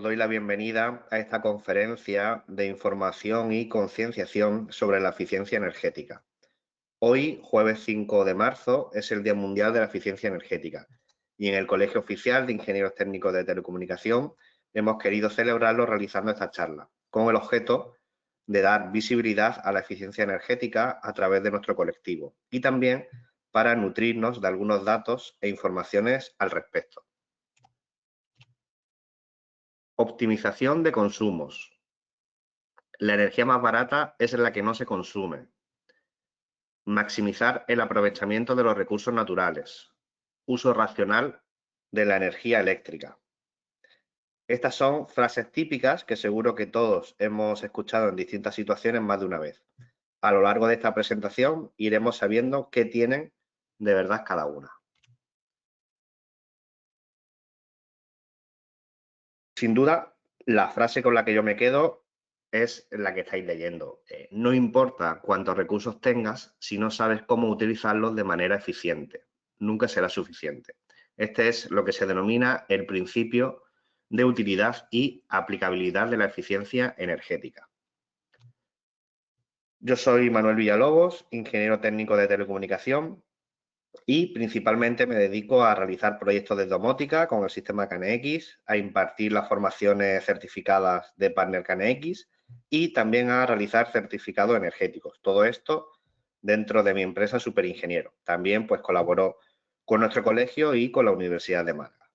Doy la bienvenida a esta conferencia de información y concienciación sobre la eficiencia energética. Hoy, jueves 5 de marzo, es el Día Mundial de la Eficiencia Energética y en el Colegio Oficial de Ingenieros Técnicos de Telecomunicación hemos querido celebrarlo realizando esta charla, con el objeto de dar visibilidad a la eficiencia energética a través de nuestro colectivo y también para nutrirnos de algunos datos e informaciones al respecto. Optimización de consumos. La energía más barata es la que no se consume. Maximizar el aprovechamiento de los recursos naturales. Uso racional de la energía eléctrica. Estas son frases típicas que seguro que todos hemos escuchado en distintas situaciones más de una vez. A lo largo de esta presentación iremos sabiendo qué tienen de verdad cada una. Sin duda, la frase con la que yo me quedo es la que estáis leyendo. No importa cuántos recursos tengas, si no sabes cómo utilizarlos de manera eficiente. Nunca será suficiente. Este es lo que se denomina el principio de utilidad y aplicabilidad de la eficiencia energética. Yo soy Manuel Villalobos, ingeniero técnico de telecomunicación y principalmente me dedico a realizar proyectos de domótica con el sistema KNX, a impartir las formaciones certificadas de partner KNX y también a realizar certificados energéticos. Todo esto dentro de mi empresa Superingeniero. También pues colaboro con nuestro colegio y con la Universidad de Málaga.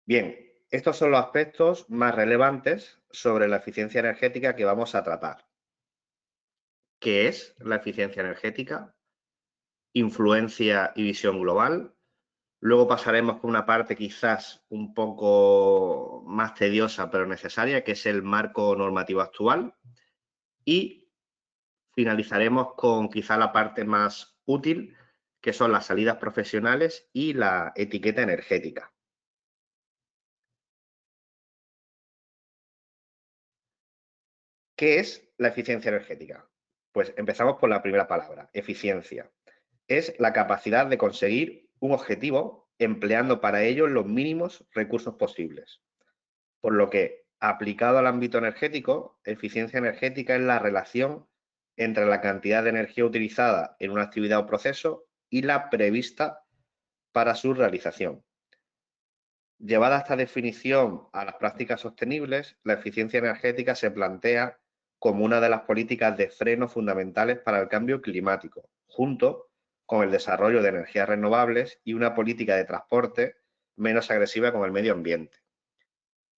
Bien, estos son los aspectos más relevantes sobre la eficiencia energética que vamos a tratar. ¿Qué es la eficiencia energética? Influencia y visión global. Luego pasaremos por una parte quizás un poco más tediosa pero necesaria, que es el marco normativo actual. Y finalizaremos con quizá la parte más útil, que son las salidas profesionales y la etiqueta energética. ¿Qué es la eficiencia energética? Pues empezamos por la primera palabra, eficiencia. Es la capacidad de conseguir un objetivo empleando para ello los mínimos recursos posibles. Por lo que, aplicado al ámbito energético, eficiencia energética es la relación entre la cantidad de energía utilizada en una actividad o proceso y la prevista para su realización. Llevada esta definición a las prácticas sostenibles, la eficiencia energética se plantea como una de las políticas de freno fundamentales para el cambio climático, junto con el desarrollo de energías renovables y una política de transporte menos agresiva con el medio ambiente.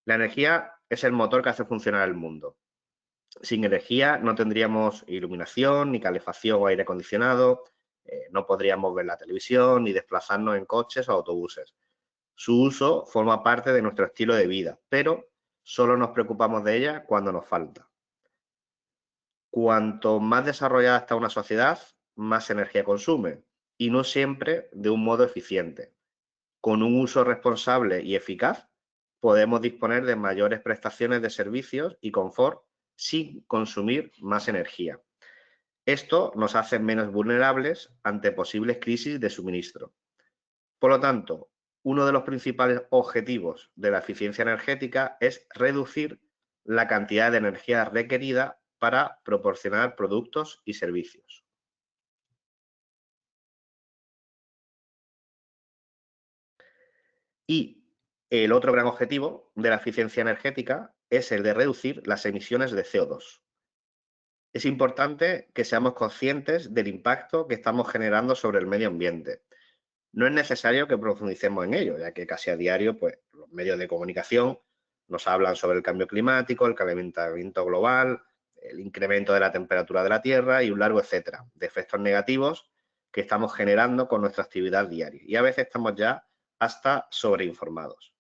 La energía es el motor que hace funcionar el mundo. Sin energía no tendríamos iluminación, ni calefacción o aire acondicionado, no podríamos ver la televisión, ni desplazarnos en coches o autobuses. Su uso forma parte de nuestro estilo de vida, pero solo nos preocupamos de ella cuando nos falta. Cuanto más desarrollada está una sociedad, más energía consume, y no siempre de un modo eficiente. Con un uso responsable y eficaz, podemos disponer de mayores prestaciones de servicios y confort sin consumir más energía. Esto nos hace menos vulnerables ante posibles crisis de suministro. Por lo tanto, uno de los principales objetivos de la eficiencia energética es reducir la cantidad de energía requerida para proporcionar productos y servicios. Y el otro gran objetivo de la eficiencia energética es el de reducir las emisiones de CO2. Es importante que seamos conscientes del impacto que estamos generando sobre el medio ambiente. No es necesario que profundicemos en ello, ya que casi a diario pues, los medios de comunicación nos hablan sobre el cambio climático, el calentamiento global, el incremento de la temperatura de la Tierra y un largo etcétera de efectos negativos que estamos generando con nuestra actividad diaria. Y a veces estamos ya hasta sobreinformados.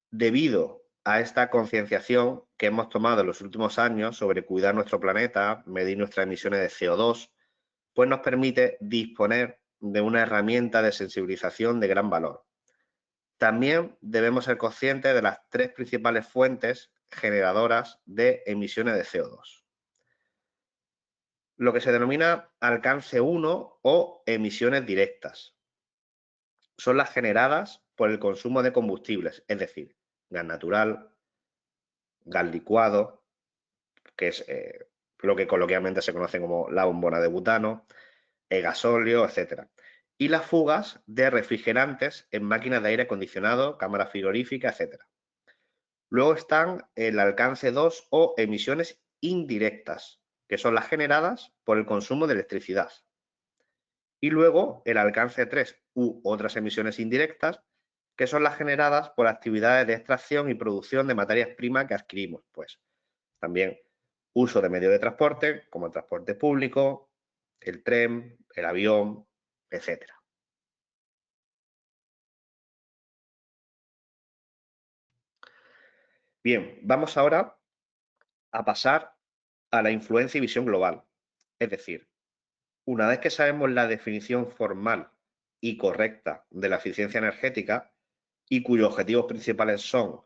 Debido a esta concienciación que hemos tomado en los últimos años sobre cuidar nuestro planeta, medir nuestras emisiones de CO2, pues nos permite disponer de una herramienta de sensibilización de gran valor. También debemos ser conscientes de las tres principales fuentes generadoras de emisiones de CO2. Lo que se denomina alcance 1 o emisiones directas. Son las generadas por el consumo de combustibles, es decir, gas natural, gas licuado, que es lo que coloquialmente se conoce como la bombona de butano, gasóleo, etc. Y las fugas de refrigerantes en máquinas de aire acondicionado, cámaras frigoríficas, etc. Luego están el alcance 2 o emisiones indirectas, que son las generadas por el consumo de electricidad. Y luego el alcance 3 u otras emisiones indirectas, que son las generadas por actividades de extracción y producción de materias primas que adquirimos. Pues también uso de medios de transporte, como el transporte público, el tren, el avión, etc. Bien, vamos ahora a pasar a la influencia y visión global. Es decir, una vez que sabemos la definición formal y correcta de la eficiencia energética y cuyos objetivos principales son,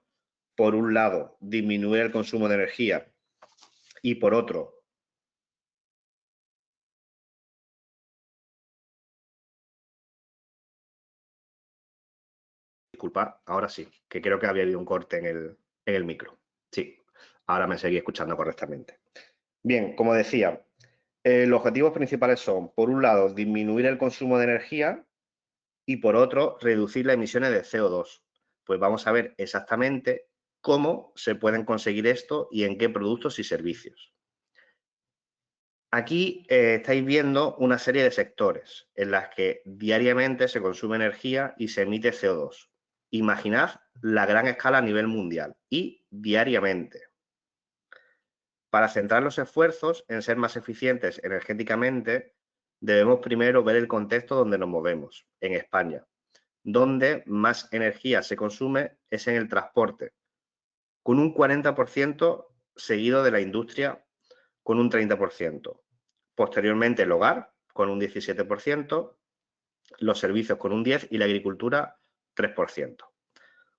por un lado, disminuir el consumo de energía y por otro, disculpa, ahora sí, que creo que había habido un corte en el micro. Sí, ahora me seguí escuchando correctamente. Bien, como decía, los objetivos principales son, por un lado, disminuir el consumo de energía y por otro, reducir las emisiones de CO2. Pues vamos a ver exactamente cómo se pueden conseguir esto y en qué productos y servicios. Aquí estáis viendo una serie de sectores en las que diariamente se consume energía y se emite CO2. Imaginad la gran escala a nivel mundial y diariamente. Para centrar los esfuerzos en ser más eficientes energéticamente, debemos primero ver el contexto donde nos movemos, en España, donde más energía se consume es en el transporte, con un 40% seguido de la industria con un 30%. Posteriormente el hogar con un 17%, los servicios con un 10% y la agricultura 3%.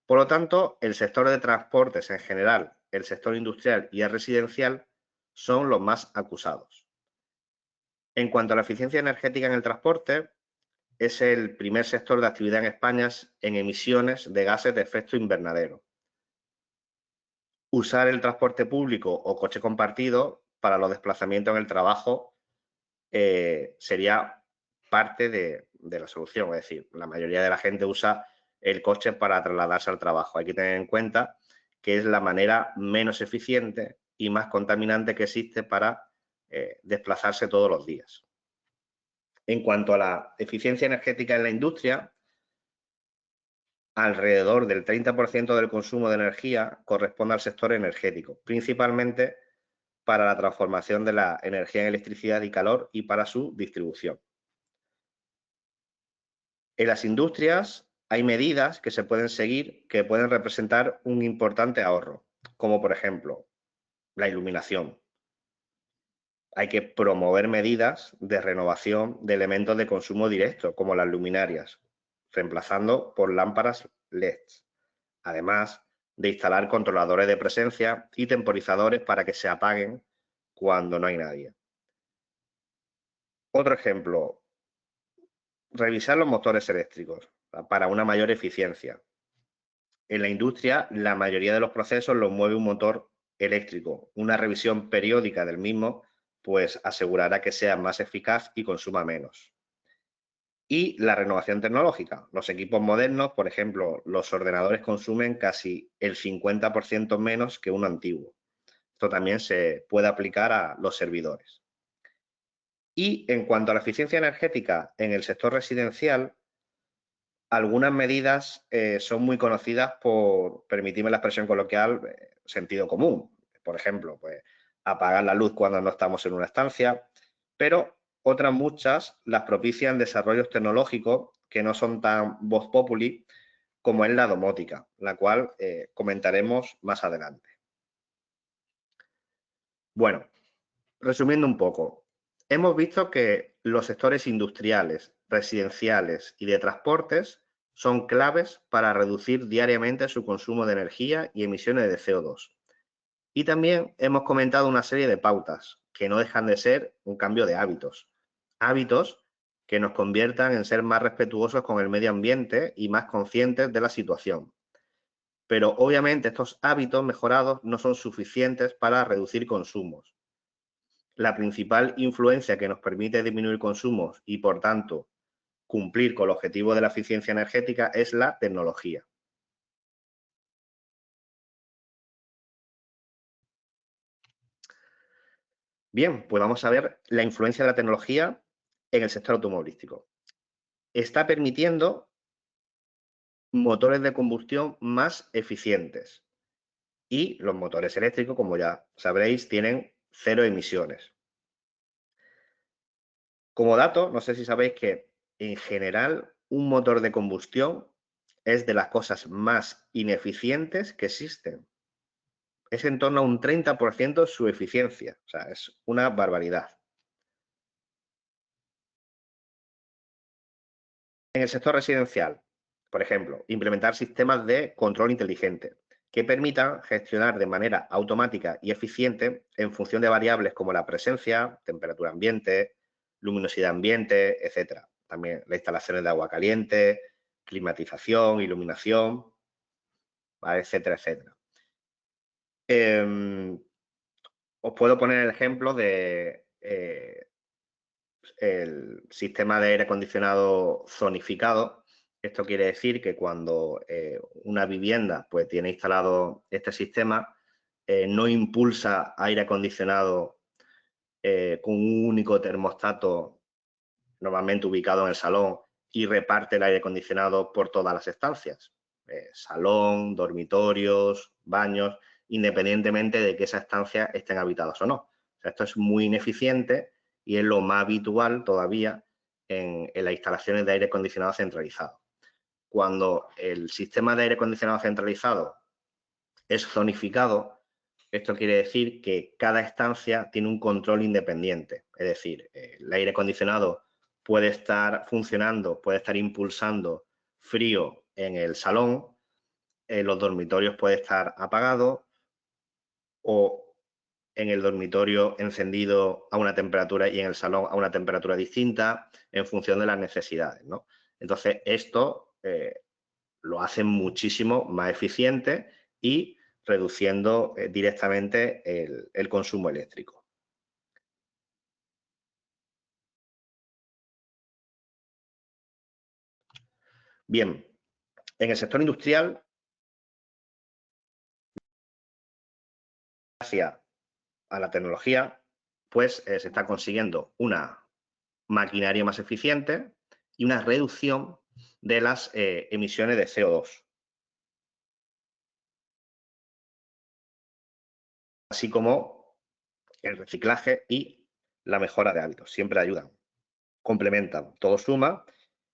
Por lo tanto, el sector de transportes en general, el sector industrial y el residencial son los más acusados. En cuanto a la eficiencia energética en el transporte, es el primer sector de actividad en España en emisiones de gases de efecto invernadero. Usar el transporte público o coche compartido para los desplazamientos en el trabajo sería parte de la solución. Es decir, la mayoría de la gente usa el coche para trasladarse al trabajo. Hay que tener en cuenta que es la manera menos eficiente y más contaminante que existe para desplazarse todos los días. En cuanto a la eficiencia energética en la industria, alrededor del 30% del consumo de energía corresponde al sector energético, principalmente para la transformación de la energía en electricidad y calor y para su distribución. En las industrias hay medidas que se pueden seguir que pueden representar un importante ahorro, como por ejemplo la iluminación. Hay que promover medidas de renovación de elementos de consumo directo, como las luminarias, reemplazando por lámparas LED. Además de instalar controladores de presencia y temporizadores para que se apaguen cuando no hay nadie. Otro ejemplo, revisar los motores eléctricos para una mayor eficiencia. En la industria, la mayoría de los procesos los mueve un motor eléctrico. Una revisión periódica del mismo, pues asegurará que sea más eficaz y consuma menos. Y la renovación tecnológica. Los equipos modernos, por ejemplo, los ordenadores consumen casi el 50% menos que uno antiguo. Esto también se puede aplicar a los servidores. Y en cuanto a la eficiencia energética en el sector residencial, algunas medidas son muy conocidas por, permitirme la expresión coloquial, sentido común. Por ejemplo, pues apagar la luz cuando no estamos en una estancia, pero otras muchas las propician desarrollos tecnológicos que no son tan vox populi como es la domótica, la cual comentaremos más adelante. Bueno, resumiendo un poco, hemos visto que los sectores industriales, residenciales y de transportes son claves para reducir diariamente su consumo de energía y emisiones de CO2. Y también hemos comentado una serie de pautas que no dejan de ser un cambio de hábitos. Hábitos que nos conviertan en ser más respetuosos con el medio ambiente y más conscientes de la situación. Pero obviamente estos hábitos mejorados no son suficientes para reducir consumos. La principal influencia que nos permite disminuir consumos y, por tanto, cumplir con el objetivo de la eficiencia energética es la tecnología. Bien, pues vamos a ver la influencia de la tecnología en el sector automovilístico. Está permitiendo motores de combustión más eficientes y los motores eléctricos, como ya sabréis, tienen 0 emisiones. Como dato, no sé si sabéis que en general un motor de combustión es de las cosas más ineficientes que existen. Es en torno a un 30% su eficiencia, o sea, es una barbaridad. En el sector residencial, por ejemplo, implementar sistemas de control inteligente que permitan gestionar de manera automática y eficiente en función de variables como la presencia, temperatura ambiente, luminosidad ambiente, etc. También las instalaciones de agua caliente, climatización, iluminación, ¿vale? Etcétera, etcétera. Os puedo poner el ejemplo de el sistema de aire acondicionado zonificado. Esto quiere decir que cuando una vivienda pues, tiene instalado este sistema, no impulsa aire acondicionado con un único termostato normalmente ubicado en el salón y reparte el aire acondicionado por todas las estancias. Salón, dormitorios, baños, independientemente de que esas estancias estén habitadas o no. O sea, esto es muy ineficiente y es lo más habitual todavía en las instalaciones de aire acondicionado centralizado. Cuando el sistema de aire acondicionado centralizado es zonificado, esto quiere decir que cada estancia tiene un control independiente. Es decir, el aire acondicionado puede estar funcionando, puede estar impulsando frío en el salón, en los dormitorios puede estar apagado o en el dormitorio encendido a una temperatura y en el salón a una temperatura distinta en función de las necesidades, ¿no? Entonces, esto lo hace muchísimo más eficiente y reduciendo directamente el consumo eléctrico. Bien, en el sector industrial, gracias a la tecnología, pues se está consiguiendo una maquinaria más eficiente y una reducción de las emisiones de CO2, así como el reciclaje y la mejora de hábitos. Siempre ayudan, complementan, todo suma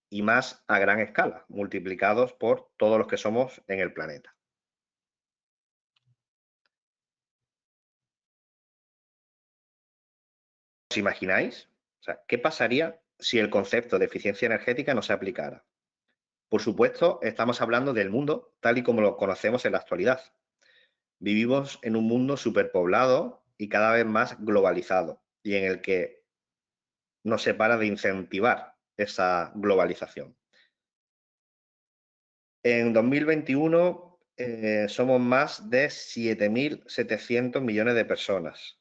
y más a gran escala, multiplicados por todos los que somos en el planeta. ¿Os imagináis? O sea, ¿qué pasaría si el concepto de eficiencia energética no se aplicara? Por supuesto, estamos hablando del mundo tal y como lo conocemos en la actualidad. Vivimos en un mundo superpoblado y cada vez más globalizado, y en el que no se para de incentivar esa globalización. En 2021 somos más de 7.700 millones de personas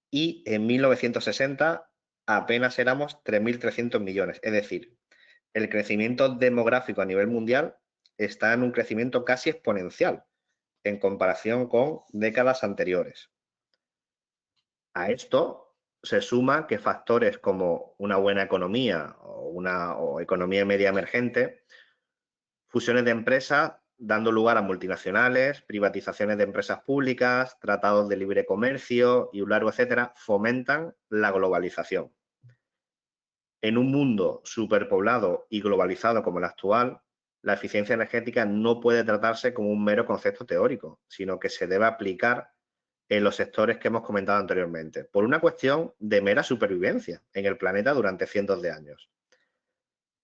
y en 1960 apenas éramos 3.300 millones. Es decir, el crecimiento demográfico a nivel mundial está en un crecimiento casi exponencial en comparación con décadas anteriores. A esto se suma que factores como una buena economía o economía media emergente, fusiones de empresas dando lugar a multinacionales, privatizaciones de empresas públicas, tratados de libre comercio y un largo etcétera, fomentan la globalización. En un mundo superpoblado y globalizado como el actual, la eficiencia energética no puede tratarse como un mero concepto teórico, sino que se debe aplicar en los sectores que hemos comentado anteriormente, por una cuestión de mera supervivencia en el planeta durante cientos de años.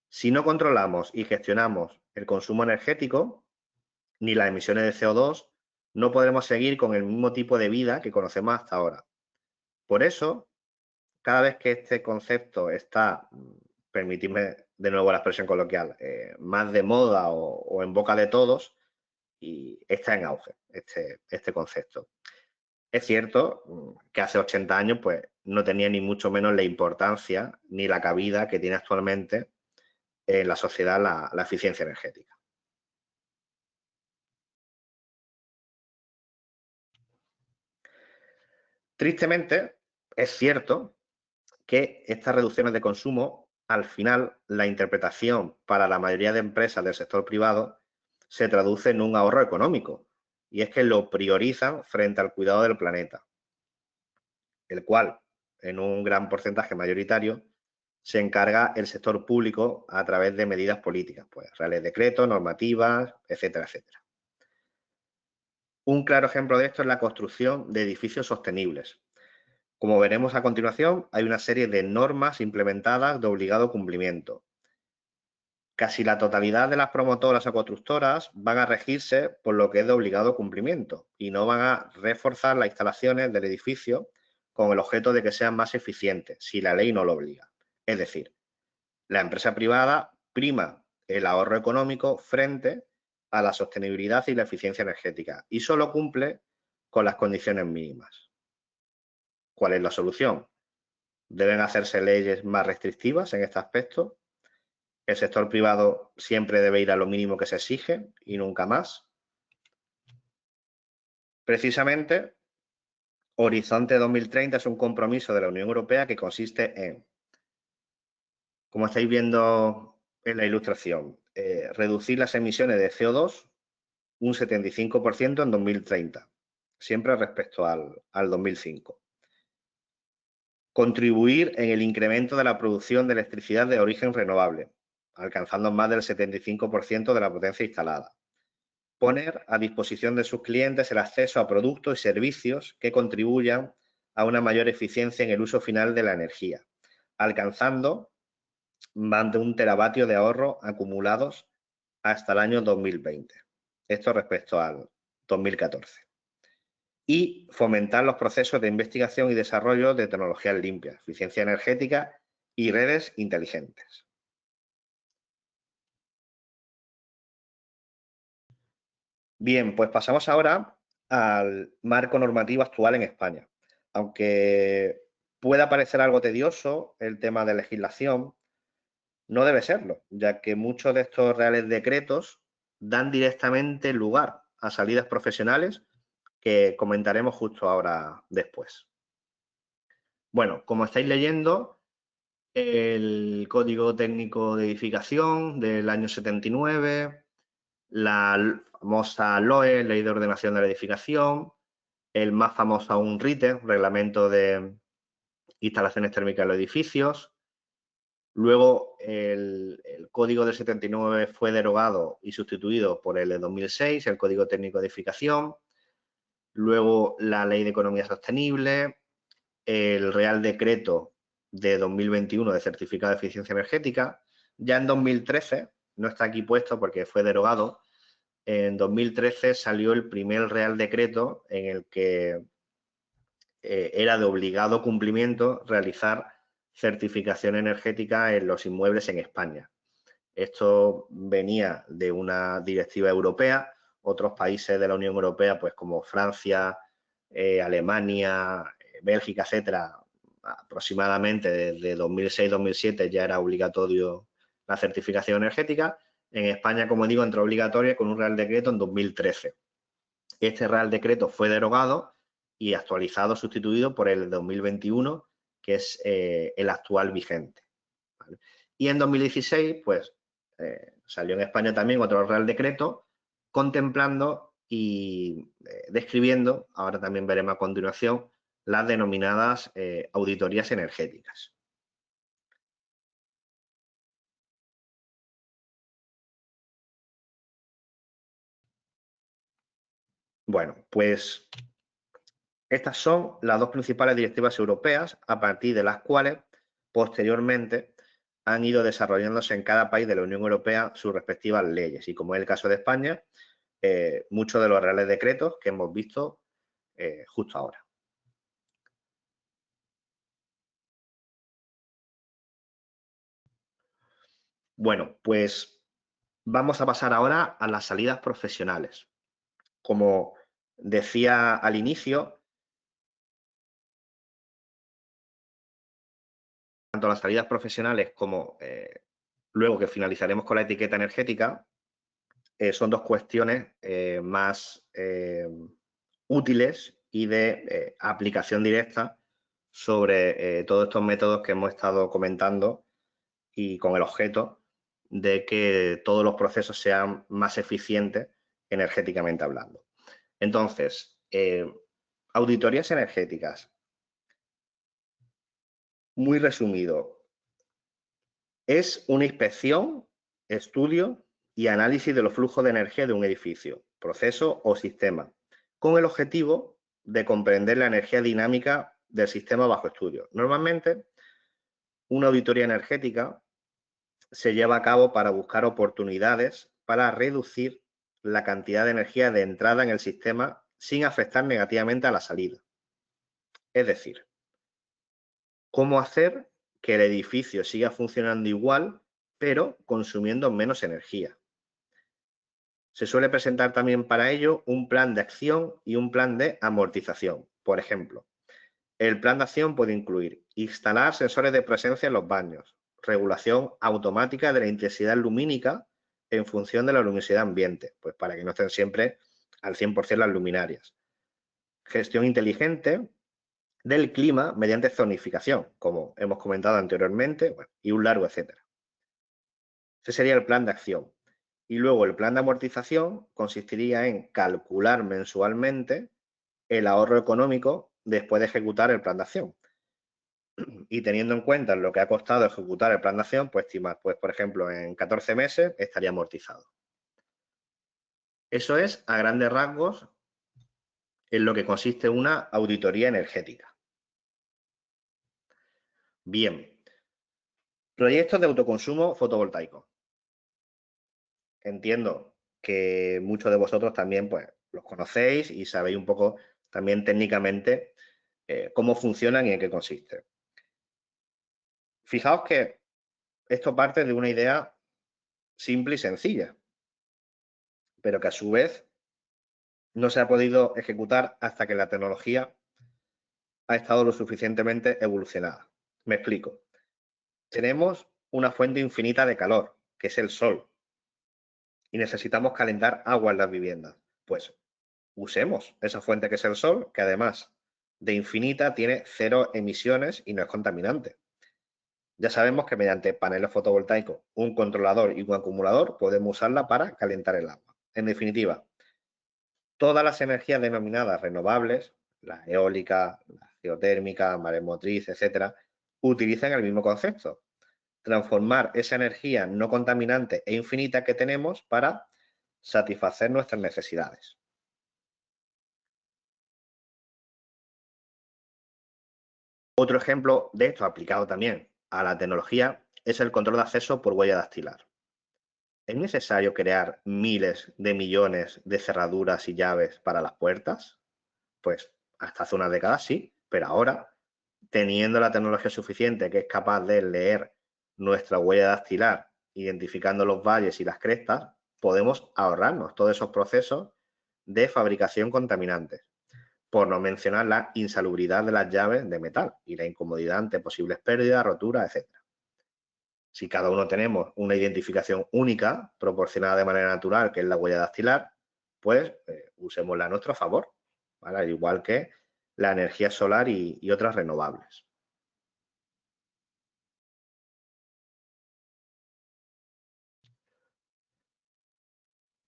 Si no controlamos y gestionamos el consumo energético, ni las emisiones de CO2, no podremos seguir con el mismo tipo de vida que conocemos hasta ahora. Por eso, cada vez que este concepto está, permitidme de nuevo la expresión coloquial, más de moda o en boca de todos, y está en auge este concepto. Es cierto que hace 80 años pues, no tenía ni mucho menos la importancia ni la cabida que tiene actualmente en la sociedad la eficiencia energética. Tristemente, es cierto que estas reducciones de consumo, al final, la interpretación para la mayoría de empresas del sector privado se traduce en un ahorro económico, y es que lo priorizan frente al cuidado del planeta, el cual, en un gran porcentaje mayoritario, se encarga el sector público a través de medidas políticas, pues reales decretos, normativas, etcétera, etcétera. Un claro ejemplo de esto es la construcción de edificios sostenibles. Como veremos a continuación, hay una serie de normas implementadas de obligado cumplimiento. Casi la totalidad de las promotoras o constructoras van a regirse por lo que es de obligado cumplimiento y no van a reforzar las instalaciones del edificio con el objeto de que sean más eficientes, si la ley no lo obliga. Es decir, la empresa privada prima el ahorro económico frente a la sostenibilidad y la eficiencia energética y solo cumple con las condiciones mínimas. ¿Cuál es la solución? ¿Deben hacerse leyes más restrictivas en este aspecto? ¿El sector privado siempre debe ir a lo mínimo que se exige y nunca más? Precisamente, Horizonte 2030 es un compromiso de la Unión Europea que consiste en, como estáis viendo en la ilustración, reducir las emisiones de CO2 un 75% en 2030, siempre respecto al 2005. Contribuir en el incremento de la producción de electricidad de origen renovable, alcanzando más del 75% de la potencia instalada. Poner a disposición de sus clientes el acceso a productos y servicios que contribuyan a una mayor eficiencia en el uso final de la energía, alcanzando más de 1 teravatio de ahorro acumulados hasta el año 2020. Esto respecto al 2014. Y fomentar los procesos de investigación y desarrollo de tecnologías limpias, eficiencia energética y redes inteligentes. Bien, pues pasamos ahora al marco normativo actual en España. Aunque pueda parecer algo tedioso el tema de legislación, no debe serlo, ya que muchos de estos reales decretos dan directamente lugar a salidas profesionales que comentaremos justo ahora después. Bueno, como estáis leyendo, el Código Técnico de Edificación del año 79, la famosa LOE, Ley de Ordenación de la Edificación, el más famoso aún RITE, Reglamento de Instalaciones Térmicas en los Edificios. Luego el Código del 79 fue derogado y sustituido por el de 2006, el Código Técnico de Edificación. Luego la Ley de Economía Sostenible, el Real Decreto de 2021 de Certificado de Eficiencia Energética. Ya en 2013, no está aquí puesto porque fue derogado, en 2013 salió el primer Real Decreto en el que era de obligado cumplimiento realizar certificación energética en los inmuebles en España. Esto venía de una directiva europea. Otros países de la Unión Europea, pues como Francia, Alemania, Bélgica, etcétera, aproximadamente desde 2006-2007 ya era obligatorio la certificación energética. En España, como digo, entró obligatoria con un Real Decreto en 2013. Este Real Decreto fue derogado y actualizado, sustituido por el de 2021, que es el actual vigente. ¿Vale? Y en 2016, pues, salió en España también otro Real Decreto contemplando y describiendo, ahora también veremos a continuación, las denominadas auditorías energéticas. Bueno, pues estas son las dos principales directivas europeas a partir de las cuales posteriormente han ido desarrollándose en cada país de la Unión Europea sus respectivas leyes. Y como es el caso de España, muchos de los reales decretos que hemos visto justo ahora. Bueno, pues vamos a pasar ahora a las salidas profesionales. Como decía al inicio, tanto las salidas profesionales como luego que finalizaremos con la etiqueta energética, son dos cuestiones más útiles y de aplicación directa sobre todos estos métodos que hemos estado comentando y con el objeto de que todos los procesos sean más eficientes energéticamente hablando. Entonces, auditorías energéticas. Muy resumido, es una inspección, estudio y análisis de los flujos de energía de un edificio, proceso o sistema, con el objetivo de comprender la energía dinámica del sistema bajo estudio. Normalmente, una auditoría energética se lleva a cabo para buscar oportunidades para reducir la cantidad de energía de entrada en el sistema sin afectar negativamente a la salida. Es decir, cómo hacer que el edificio siga funcionando igual, pero consumiendo menos energía. Se suele presentar también para ello un plan de acción y un plan de amortización. Por ejemplo, el plan de acción puede incluir instalar sensores de presencia en los baños, regulación automática de la intensidad lumínica en función de la luminosidad ambiente, pues para que no estén siempre al 100% las luminarias. Gestión inteligente del clima mediante zonificación, como hemos comentado anteriormente, bueno, y un largo etcétera. Ese sería el plan de acción. Y luego el plan de amortización consistiría en calcular mensualmente el ahorro económico después de ejecutar el plan de acción. Y teniendo en cuenta lo que ha costado ejecutar el plan de acción, pues estimar, pues por ejemplo, en 14 meses estaría amortizado. Eso es, a grandes rasgos, en lo que consiste una auditoría energética. Bien, proyectos de autoconsumo fotovoltaico. Entiendo que muchos de vosotros también pues, los conocéis y sabéis un poco también técnicamente cómo funcionan y en qué consiste. Fijaos que esto parte de una idea simple y sencilla, pero que a su vez no se ha podido ejecutar hasta que la tecnología ha estado lo suficientemente evolucionada. Me explico. Tenemos una fuente infinita de calor, que es el sol, y necesitamos calentar agua en las viviendas. Pues usemos esa fuente que es el sol, que además de infinita tiene cero emisiones y no es contaminante. Ya sabemos que mediante paneles fotovoltaicos, un controlador y un acumulador podemos usarla para calentar el agua. En definitiva, todas las energías denominadas renovables, la eólica, la geotérmica, maremotriz, etcétera, utilizan el mismo concepto. Transformar esa energía no contaminante e infinita que tenemos para satisfacer nuestras necesidades. Otro ejemplo de esto aplicado también a la tecnología es el control de acceso por huella dactilar. ¿Es necesario crear miles de millones de cerraduras y llaves para las puertas? Pues hasta hace una década sí, pero ahora, teniendo la tecnología suficiente que es capaz de leer nuestra huella dactilar, identificando los valles y las crestas, podemos ahorrarnos todos esos procesos de fabricación contaminantes, por no mencionar la insalubridad de las llaves de metal y la incomodidad ante posibles pérdidas, roturas, etc. Si cada uno tenemos una identificación única, proporcionada de manera natural, que es la huella dactilar, pues usémosla a nuestro favor, ¿vale? Al igual que la energía solar y otras renovables.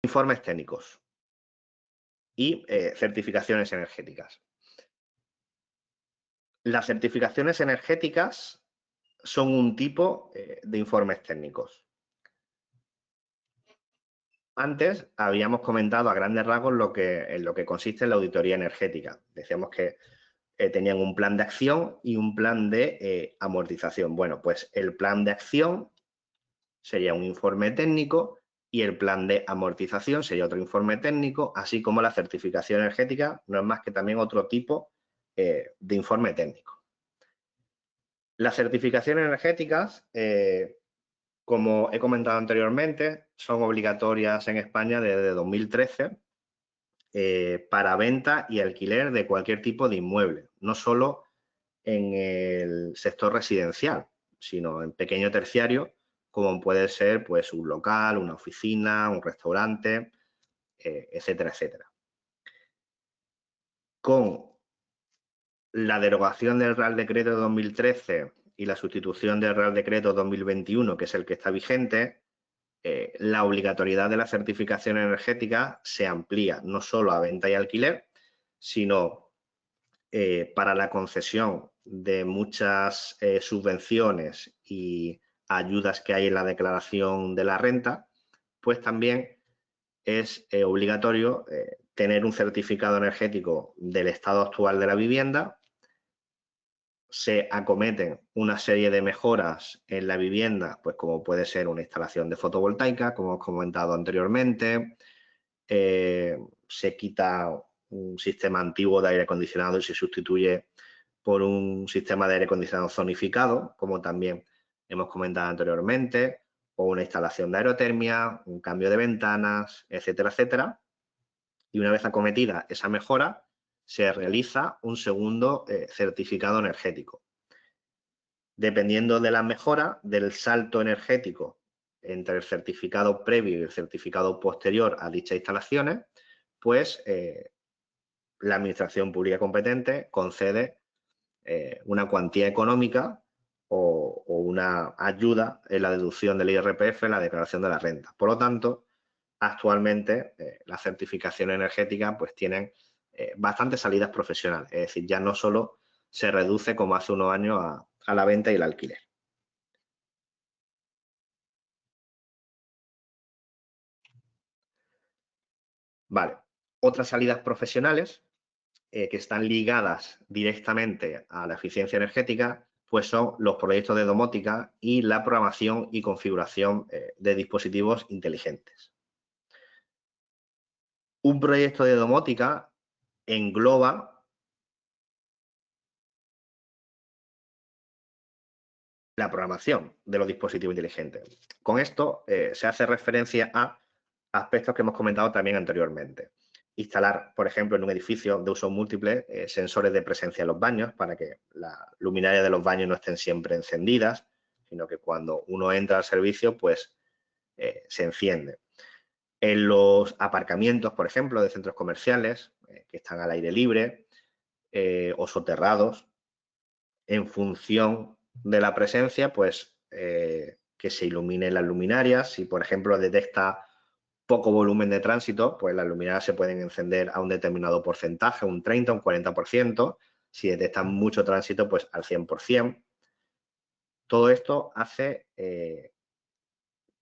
Informes técnicos y certificaciones energéticas. Las certificaciones energéticas son un tipo de informes técnicos. Antes habíamos comentado a grandes rasgos en lo que consiste la auditoría energética. Decíamos que tenían un plan de acción y un plan de amortización. Bueno, pues el plan de acción sería un informe técnico y el plan de amortización sería otro informe técnico, así como la certificación energética no es más que también otro tipo de informe técnico. Las certificaciones energéticas Como he comentado anteriormente, son obligatorias en España desde 2013 para venta y alquiler de cualquier tipo de inmueble, no solo en el sector residencial, sino en pequeño terciario, como puede ser pues, un local, una oficina, un restaurante, etcétera, etcétera. Con la derogación del Real Decreto de 2013 y la sustitución del Real Decreto 2021, que es el que está vigente, la obligatoriedad de la certificación energética se amplía no solo a venta y alquiler, sino para la concesión de muchas subvenciones y ayudas que hay en la declaración de la renta, pues también es obligatorio tener un certificado energético del estado actual de la vivienda. Se acometen una serie de mejoras en la vivienda, pues como puede ser una instalación de fotovoltaica, como hemos comentado anteriormente, se quita un sistema antiguo de aire acondicionado y se sustituye por un sistema de aire acondicionado zonificado, como también hemos comentado anteriormente, o una instalación de aerotermia, un cambio de ventanas, etcétera, etcétera. Y una vez acometida esa mejora, se realiza un segundo certificado energético. Dependiendo de la mejora, del salto energético entre el certificado previo y el certificado posterior a dichas instalaciones, pues la Administración Pública competente concede una cuantía económica o una ayuda en la deducción del IRPF en la declaración de la renta. Por lo tanto, actualmente las certificaciones energéticas pues tienen bastantes salidas profesionales, es decir, ya no solo se reduce como hace unos años a la venta y el alquiler. Vale, otras salidas profesionales que están ligadas directamente a la eficiencia energética, pues son los proyectos de domótica y la programación y configuración de dispositivos inteligentes. Un proyecto de domótica engloba la programación de los dispositivos inteligentes. Con esto se hace referencia a aspectos que hemos comentado también anteriormente. Instalar, por ejemplo, en un edificio de uso múltiple, sensores de presencia en los baños para que las luminarias de los baños no estén siempre encendidas, sino que cuando uno entra al servicio, pues se enciende. En los aparcamientos, por ejemplo, de centros comerciales, que están al aire libre o soterrados, en función de la presencia, pues que se iluminen las luminarias. Si, por ejemplo, detecta poco volumen de tránsito, pues las luminarias se pueden encender a un determinado porcentaje, un 30, un 40%. Si detectan mucho tránsito, pues al 100%. Todo esto hace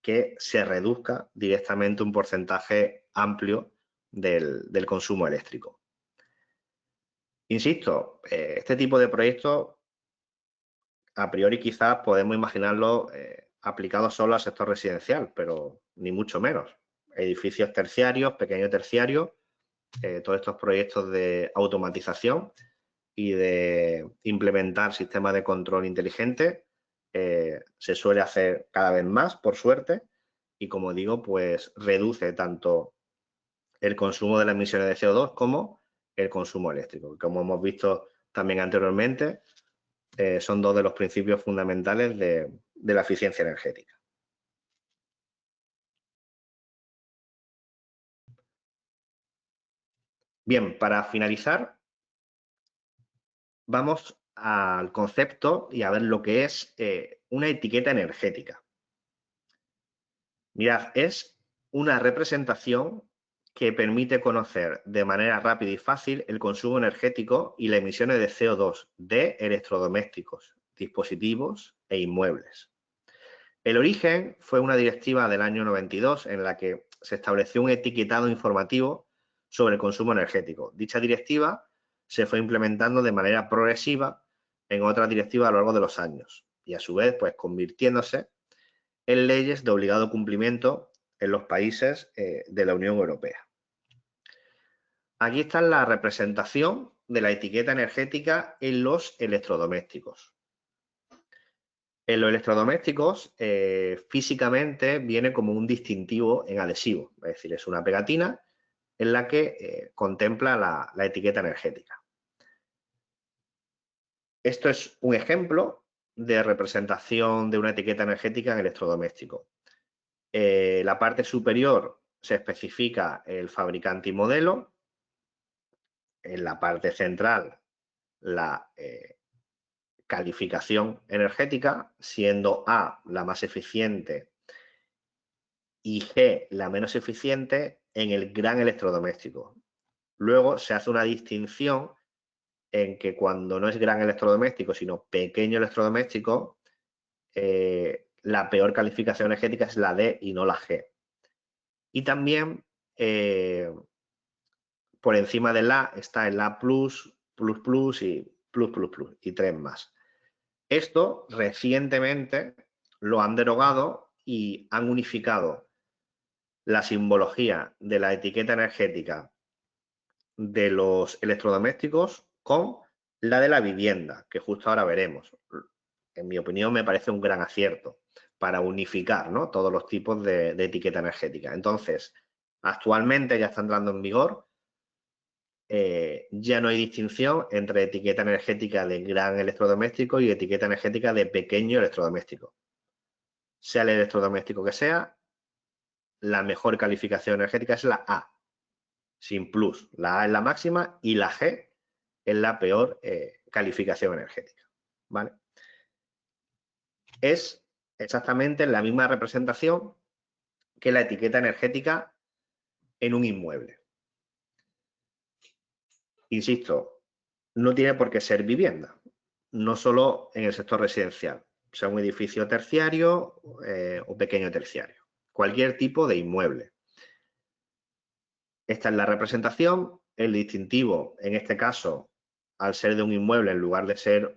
que se reduzca directamente un porcentaje amplio del consumo eléctrico. Insisto, este tipo de proyectos a priori quizás podemos imaginarlo aplicado solo al sector residencial, pero ni mucho menos. Edificios terciarios, pequeño terciario, todos estos proyectos de automatización y de implementar sistemas de control inteligente se suele hacer cada vez más, por suerte, y como digo, pues reduce tanto el consumo de las emisiones de CO2 como el consumo eléctrico. Como hemos visto también anteriormente, son dos de los principios fundamentales de la eficiencia energética. Bien, para finalizar, vamos al concepto y a ver lo que es una etiqueta energética. Mirad, es una representación que permite conocer de manera rápida y fácil el consumo energético y las emisiones de CO2 de electrodomésticos, dispositivos e inmuebles. El origen fue una directiva del año 92 en la que se estableció un etiquetado informativo sobre el consumo energético. Dicha directiva se fue implementando de manera progresiva en otras directivas a lo largo de los años y a su vez pues convirtiéndose en leyes de obligado cumplimiento en los países de la Unión Europea. Aquí está la representación de la etiqueta energética en los electrodomésticos. En los electrodomésticos, físicamente viene como un distintivo en adhesivo, es decir, es una pegatina en la que contempla la etiqueta energética. Esto es un ejemplo de representación de una etiqueta energética en electrodoméstico. La parte superior se especifica el fabricante y modelo. En la parte central, la calificación energética, siendo A la más eficiente y G la menos eficiente en el gran electrodoméstico. Luego se hace una distinción en que cuando no es gran electrodoméstico, sino pequeño electrodoméstico, la peor calificación energética es la D y no la G. Y también por encima del A está el A+, plus y plus y 3 más. Esto recientemente lo han derogado y han unificado la simbología de la etiqueta energética de los electrodomésticos con la de la vivienda, que justo ahora veremos. En mi opinión, me parece un gran acierto para unificar, ¿no?, todos los tipos de etiqueta energética. Entonces, actualmente ya está entrando en vigor. Ya no hay distinción entre etiqueta energética de gran electrodoméstico y etiqueta energética de pequeño electrodoméstico. Sea el electrodoméstico que sea, la mejor calificación energética es la A, sin plus. La A es la máxima y la G es la peor calificación energética, ¿vale? Es exactamente la misma representación que la etiqueta energética en un inmueble. Insisto, no tiene por qué ser vivienda, no solo en el sector residencial, sea un edificio terciario o pequeño terciario, cualquier tipo de inmueble. Esta es la representación, el distintivo, en este caso, al ser de un inmueble, en lugar de ser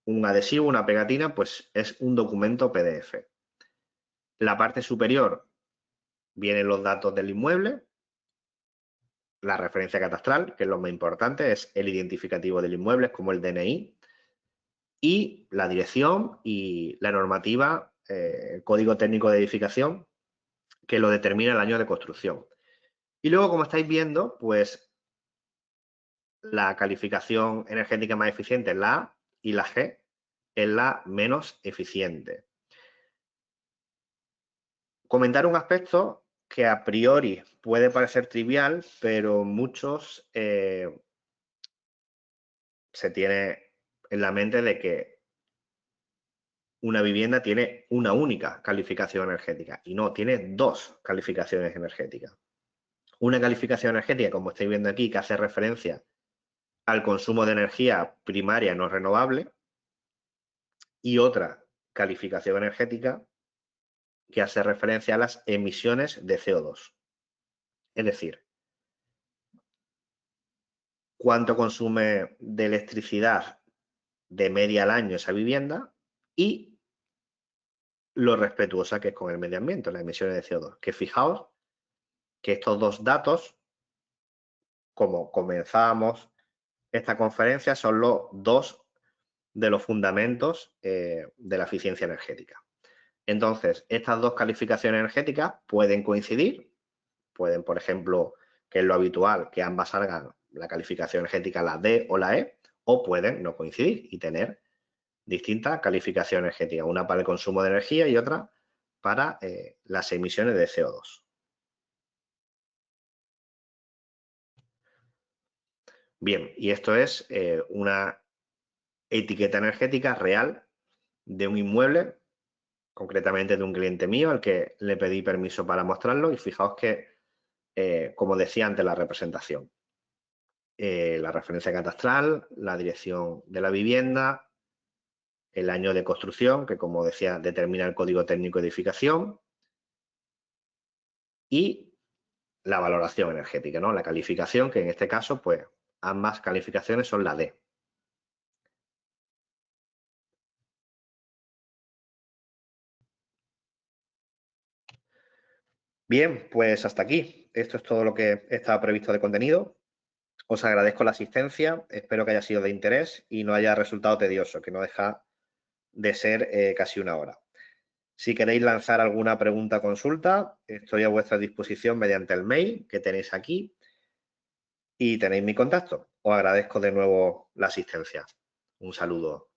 un adhesivo, una pegatina, pues es un documento PDF. La parte superior vienen los datos del inmueble, la referencia catastral, que es lo más importante, es el identificativo del inmueble, como el DNI, y la dirección y la normativa, el código técnico de edificación, que lo determina el año de construcción. Y luego, como estáis viendo, pues la calificación energética más eficiente es la A y la G es la menos eficiente. Comentar un aspecto que a priori puede parecer trivial, pero muchos se tiene en la mente de que una vivienda tiene una única calificación energética y no, tiene dos calificaciones energéticas. Una calificación energética, como estáis viendo aquí, que hace referencia al consumo de energía primaria no renovable, y otra calificación energética que hace referencia a las emisiones de CO2. Es decir, cuánto consume de electricidad de media al año esa vivienda y lo respetuosa que es con el medio ambiente, las emisiones de CO2. Que fijaos que estos dos datos, como comenzábamos esta conferencia, son los dos de los fundamentos de la eficiencia energética. Entonces, estas dos calificaciones energéticas pueden coincidir, pueden, por ejemplo, que es lo habitual, que ambas salgan la calificación energética, la D o la E, o pueden no coincidir y tener distintas calificaciones energéticas, una para el consumo de energía y otra para las emisiones de CO2. Bien, y esto es una etiqueta energética real de un inmueble, concretamente de un cliente mío, al que le pedí permiso para mostrarlo, y fijaos que, como decía antes, la representación. La referencia catastral, la dirección de la vivienda, el año de construcción, que como decía, determina el código técnico de edificación, y la valoración energética, ¿no? La calificación, que en este caso, pues, ambas calificaciones son la D. Bien, pues hasta aquí. Esto es todo lo que estaba previsto de contenido. Os agradezco la asistencia, espero que haya sido de interés y no haya resultado tedioso, que no deja de ser casi una hora. Si queréis lanzar alguna pregunta o consulta, estoy a vuestra disposición mediante el mail que tenéis aquí y tenéis mi contacto. Os agradezco de nuevo la asistencia. Un saludo.